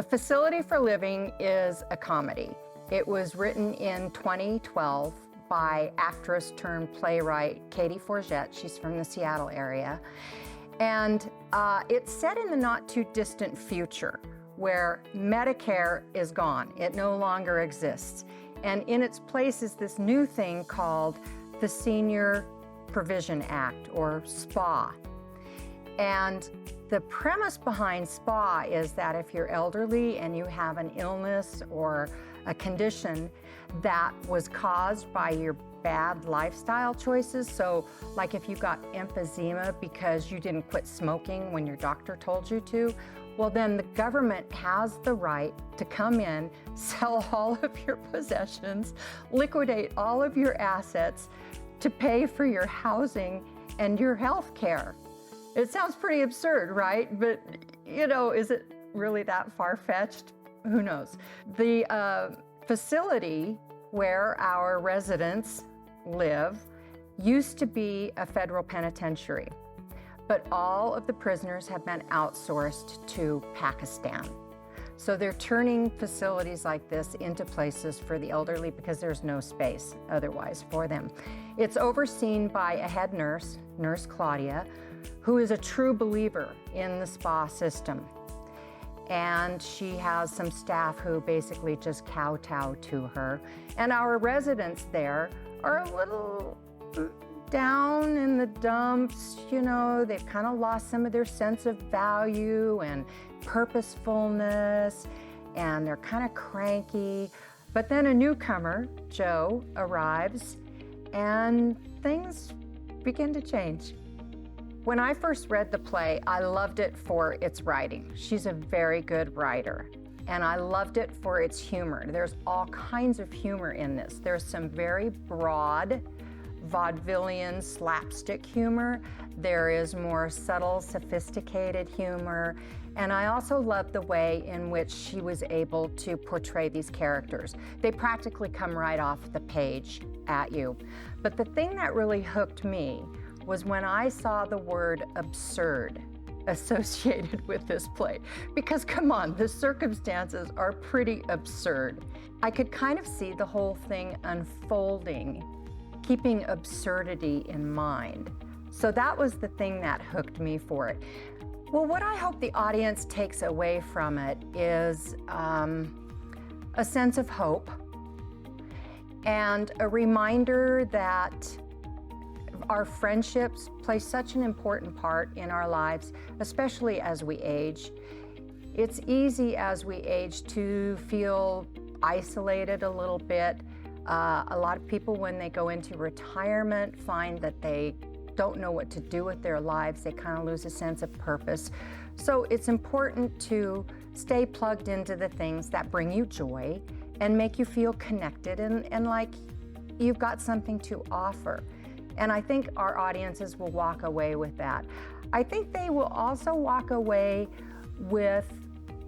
A Facility for Living is a comedy. It was written in 2012 by actress turned playwright Katie Forget. She's from the Seattle area. And it's set in the not too distant future where Medicare is gone. It no longer exists. And in its place is this new thing called the Senior Provision Act, or SPA. And the premise behind SPA is that if you're elderly and you have an illness or a condition that was caused by your bad lifestyle choices, so like if you got emphysema because you didn't quit smoking when your doctor told you to, well then the government has the right to come in, sell all of your possessions, liquidate all of your assets to pay for your housing and your health care. It sounds pretty absurd, right? But, you know, is it really that far-fetched? Who knows? The facility where our residents live used to be a federal penitentiary, but all of the prisoners have been outsourced to Pakistan. So they're turning facilities like this into places for the elderly because there's no space otherwise for them. It's overseen by a head nurse, Nurse Claudia, who is a true believer in the SPA system. And she has some staff who basically just kowtow to her. And our residents there are a little down in the dumps, you know, they've kind of lost some of their sense of value and purposefulness, and they're kind of cranky. But then a newcomer, Joe, arrives and things begin to change. When I first read the play, I loved it for its writing. She's a very good writer. And I loved it for its humor. There's all kinds of humor in this. There's some very broad vaudevillian slapstick humor. There is more subtle, sophisticated humor. And I also love the way in which she was able to portray these characters. They practically come right off the page at you. But the thing that really hooked me was when I saw the word absurd associated with this play. Because come on, the circumstances are pretty absurd. I could kind of see the whole thing unfolding, keeping absurdity in mind. So that was the thing that hooked me for it. Well, what I hope the audience takes away from it is a sense of hope and a reminder that our friendships play such an important part in our lives, especially as we age. It's easy as we age to feel isolated a little bit. A lot of people, when they go into retirement, find that they don't know what to do with their lives. They kind of lose a sense of purpose. So it's important to stay plugged into the things that bring you joy and make you feel connected and like you've got something to offer. And I think our audiences will walk away with that. I think they will also walk away with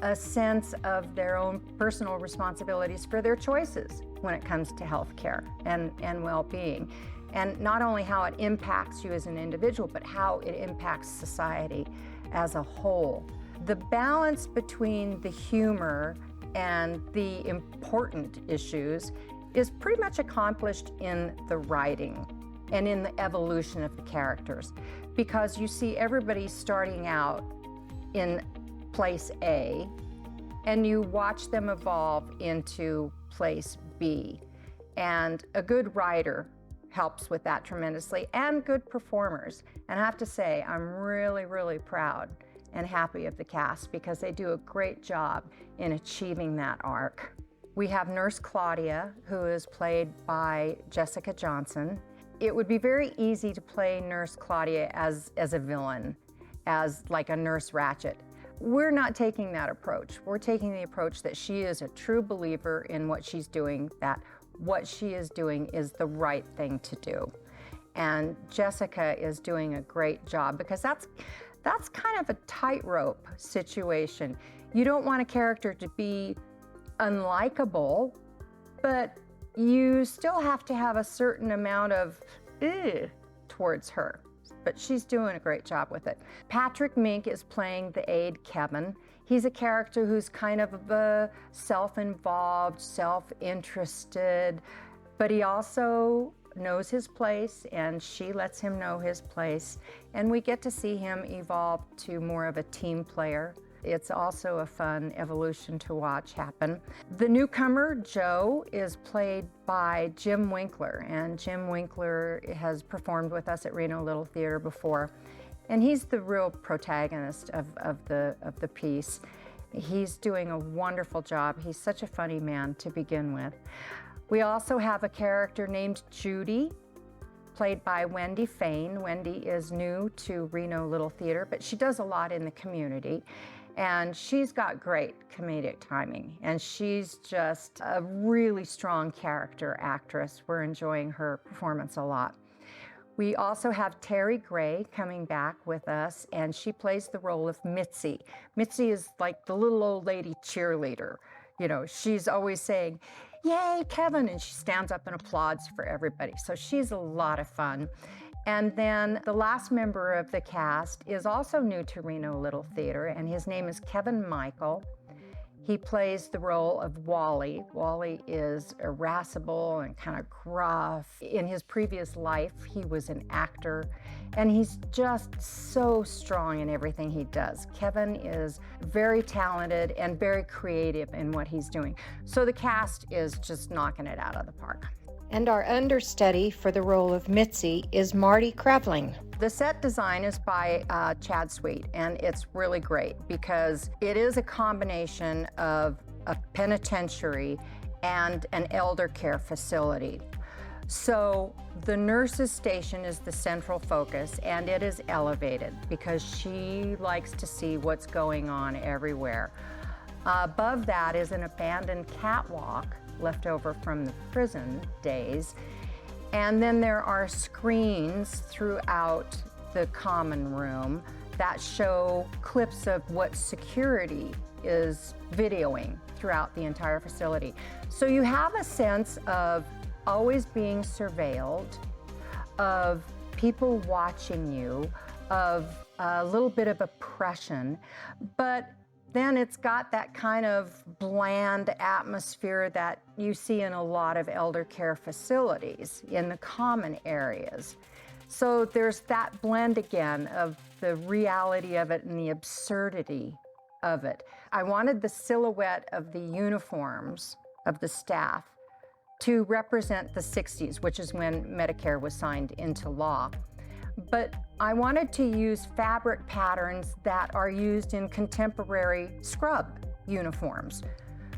a sense of their own personal responsibilities for their choices when it comes to healthcare and well-being. And not only how it impacts you as an individual, but how it impacts society as a whole. The balance between the humor and the important issues is pretty much accomplished in the writing and in the evolution of the characters, because you see everybody starting out in place A and you watch them evolve into place B. And a good writer helps with that tremendously, and good performers. And I have to say, I'm really, really proud and happy of the cast because they do a great job in achieving that arc. We have Nurse Claudia, who is played by Jessica Johnson. It would be very easy to play Nurse Claudia as a villain, as like a Nurse Ratched. We're not taking that approach. We're taking the approach that she is a true believer in what she's doing, that what she is doing is the right thing to do. And Jessica is doing a great job because that's kind of a tightrope situation. You don't want a character to be unlikable, but you still have to have a certain amount of towards her. But she's doing a great job with it. Patrick Mink is playing the aide Kevin. He's a character who's kind of self-involved, self-interested, but he also knows his place, and she lets him know his place. And we get to see him evolve to more of a team player. It's also a fun evolution to watch happen. The newcomer, Joe, is played by Jim Winkler, and Jim Winkler has performed with us at Reno Little Theater before. And he's the real protagonist of the piece. He's doing a wonderful job. He's such a funny man to begin with. We also have a character named Judy, played by Wendy Fain. Wendy is new to Reno Little Theater, but she does a lot in the community. And she's got great comedic timing, and she's just a really strong character actress. We're enjoying her performance a lot. We also have Terry Gray coming back with us, and she plays the role of Mitzi. Mitzi is like the little old lady cheerleader. You know, she's always saying, "Yay, Kevin," and she stands up and applauds for everybody. So she's a lot of fun. And then the last member of the cast is also new to Reno Little Theater, and his name is Kevin Michael. He plays the role of Wally. Wally is irascible and kind of gruff. In his previous life, he was an actor, and he's just so strong in everything he does. Kevin is very talented and very creative in what he's doing. So the cast is just knocking it out of the park. And our understudy for the role of Mitzi is Marty Krevling. The set design is by Chad Sweet, and it's really great because it is a combination of a penitentiary and an elder care facility. So the nurse's station is the central focus, and it is elevated because she likes to see what's going on everywhere. Above that is an abandoned catwalk left over from the prison days. And then there are screens throughout the common room that show clips of what security is videoing throughout the entire facility. So you have a sense of always being surveilled, of people watching you, of a little bit of oppression, but then it's got that kind of bland atmosphere that you see in a lot of elder care facilities in the common areas. So there's that blend again of the reality of it and the absurdity of it. I wanted the silhouette of the uniforms of the staff to represent the 60s, which is when Medicare was signed into law. But I wanted to use fabric patterns that are used in contemporary scrub uniforms.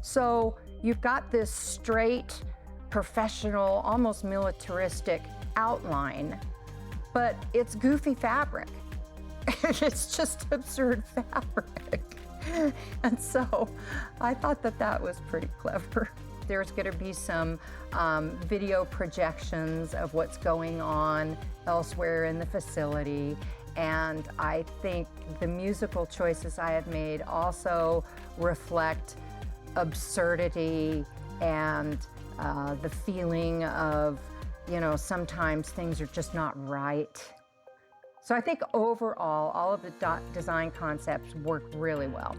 So you've got this straight, professional, almost militaristic outline, but it's goofy fabric. It's just absurd fabric. And so I thought that that was pretty clever. There's going to be some video projections of what's going on elsewhere in the facility. And I think the musical choices I have made also reflect absurdity and the feeling of, you know, sometimes things are just not right. So I think overall, all of the design concepts work really well.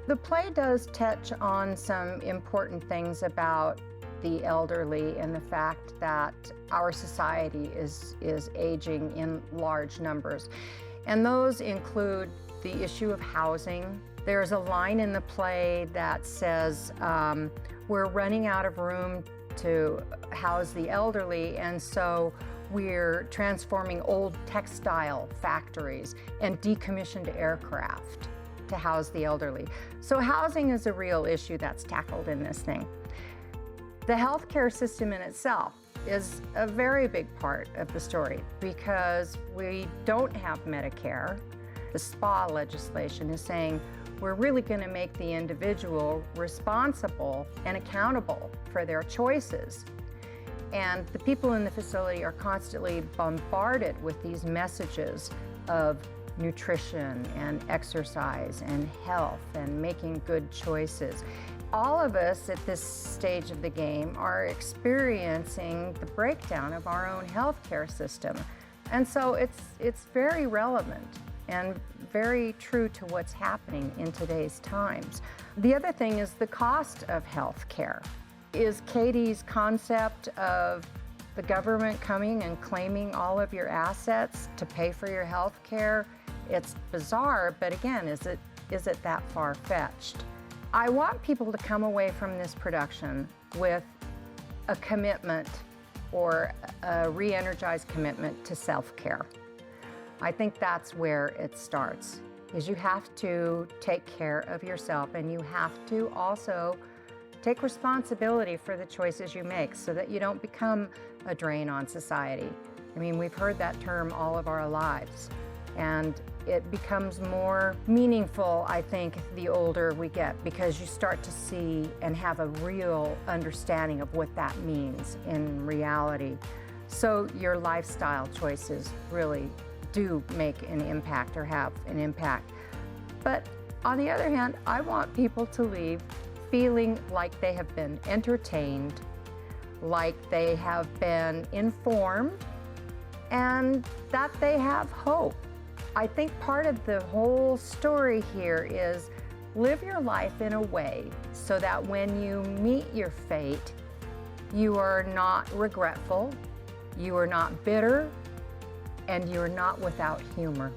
The play does touch on some important things about the elderly and the fact that our society is aging in large numbers. And those include the issue of housing. There's a line in the play that says, we're running out of room to house the elderly, and so we're transforming old textile factories and decommissioned aircraft to house the elderly. So housing is a real issue that's tackled in this thing. The healthcare system in itself is a very big part of the story because we don't have Medicare. The SPA legislation is saying we're really going to make the individual responsible and accountable for their choices. And the people in the facility are constantly bombarded with these messages of nutrition and exercise and health and making good choices. All of us at this stage of the game are experiencing the breakdown of our own healthcare system. And so it's very relevant and very true to what's happening in today's times. The other thing is the cost of health care. Is Katie's concept of the government coming and claiming all of your assets to pay for your health care? It's bizarre, but again, is it that far-fetched? I want people to come away from this production with a commitment or a re-energized commitment to self-care. I think that's where it starts, is you have to take care of yourself, and you have to also take responsibility for the choices you make so that you don't become a drain on society. I mean, we've heard that term all of our lives, and it becomes more meaningful, I think, the older we get, because you start to see and have a real understanding of what that means in reality. So your lifestyle choices really do make an impact or have an impact. But on the other hand, I want people to leave feeling like they have been entertained, like they have been informed, and that they have hope. I think part of the whole story here is live your life in a way so that when you meet your fate, you are not regretful, you are not bitter, and you're not without humor.